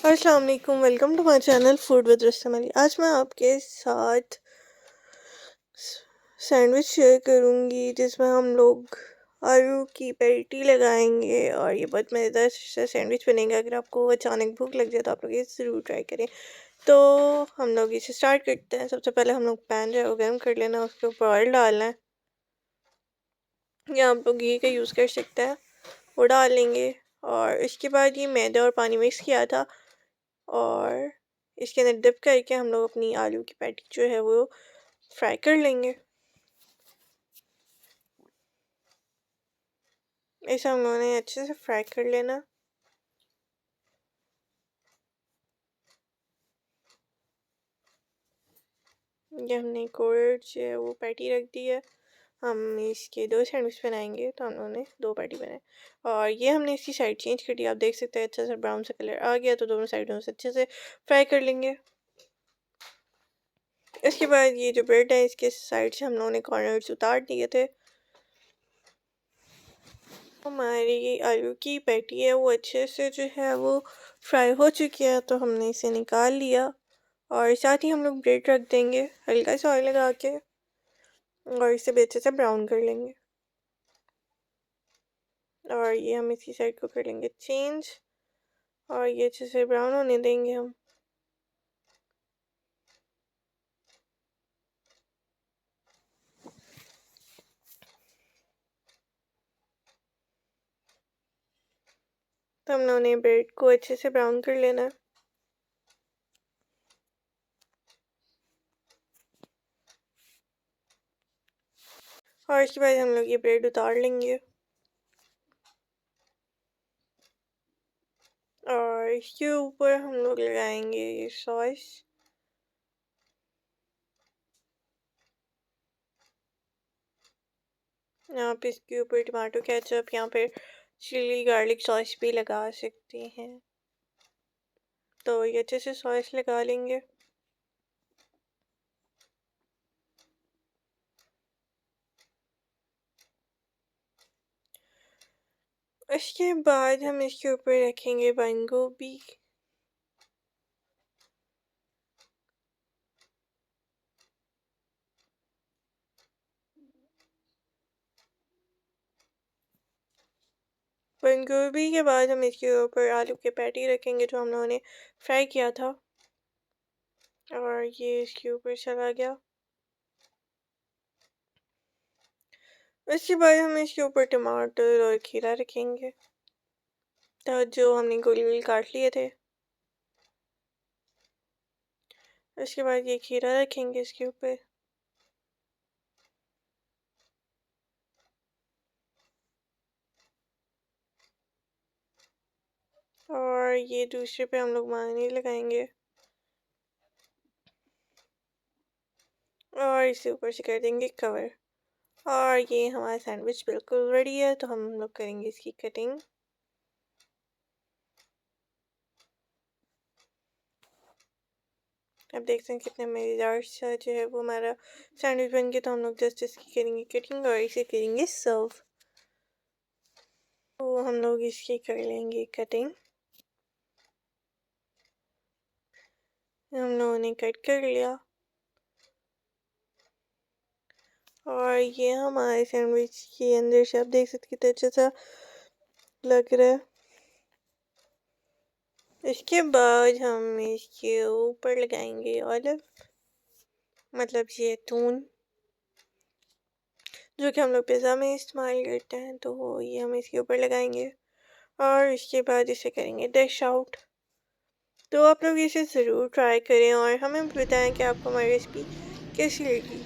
अस्सलाम वालेकुम, welcome to my channel food with Rasm Ali. आज मैं आपके साथ सैंडविच शेयर करूंगी जिसमें हम लोग आलू की पैटी लगाएंगे और ये बहुत मज़ेदार सा सैंडविच बनेगा। अगर आपको अचानक भूख लग जाए तो आप लोग ये ज़रूर ट्राई करें। तो हम लोग इसे स्टार्ट करते हैं। सबसे पहले हम लोग पैन जो है वो गर्म कर लेना, उसके ऊपर ऑयल डालना है या आप लोग घी का यूज़ कर सकते हैं, वो डाल लेंगे। और इसके बाद ये मैदा और पानी मिक्स किया था और इसके अंदर डिप करके हम लोग अपनी आलू की पैटी जो है वो फ्राई कर लेंगे। ऐसा हम लोगों ने अच्छे से फ्राई कर लेना। ये हमने एक और जो है वो पैटी रख दी है। हम इसके दो सैंडविच बनाएंगे तो हम लोगों ने दो पैटी बनाए और ये हमने इसकी साइड चेंज कर दी। आप देख सकते हैं अच्छा सा ब्राउन सा कलर आ गया, तो दोनों साइडों से अच्छे से फ्राई कर लेंगे। इसके बाद ये जो ब्रेड है इसके साइड से हम लोगों ने कॉर्नर्स उतार दिए थे। हमारी आलू की पैटी है वो अच्छे से जो है वो फ्राई हो चुकी है, तो हमने इसे निकाल लिया और साथ ही हम लोग ब्रेड रख देंगे हल्का सा ऑयल लगा के और इसे भी अच्छे से ब्राउन कर लेंगे। और ये हम इसकी साइड को कर लेंगे चेंज और ये अच्छे से ब्राउन होने देंगे हम। तो हम लोगों ने ब्रेड को अच्छे से ब्राउन कर लेना है। और इसके बाद हम लोग ये ब्रेड उतार लेंगे और इसके ऊपर हम लोग लगाएंगे ये सॉस। आप इसके ऊपर टमाटो केचप या फिर चिली गार्लिक सॉस भी लगा सकते हैं। तो ये अच्छे से सॉस लगा लेंगे। उसके बाद हम इसके ऊपर रखेंगे बंद गोभी। बंद गोभी के बाद हम इसके ऊपर आलू के पैटी रखेंगे जो हम लोगों ने फ्राई किया था और ये इसके ऊपर चला गया। उसके बाद हम इसके ऊपर टमाटर और खीरा रखेंगे तो जो हमने गोल गोल काट लिए थे। उसके बाद ये खीरा रखेंगे इसके ऊपर और ये दूसरे पे हम लोग मायने लगाएंगे और इसे ऊपर से कर देंगे कवर। और ये हमारा सैंडविच बिल्कुल रेडी है, तो हम लोग करेंगे इसकी कटिंग। अब देखते हैं कितने मज़ेदार सा जो है वो हमारा सैंडविच बन गया। तो हम लोग जस्ट इसकी करेंगे कटिंग और इसे करेंगे सर्व। तो हम लोग इसकी कर लेंगे कटिंग। हम लोगों ने कट कर लिया और ये हमारे सैंडविच के अंदर से आप देख सकते कितना अच्छा सा लग रहा है। इसके बाद हम इसके ऊपर लगाएंगे ऑलिव, मतलब जैतून, जो कि हम लोग पिज़्ज़ा में इस्तेमाल करते हैं। तो ये हम इसके ऊपर लगाएंगे और इसके बाद इसे करेंगे डिश आउट। तो आप लोग इसे ज़रूर ट्राई करें और हमें बताएं कि आपको हमारी रेसिपी कैसी लगी।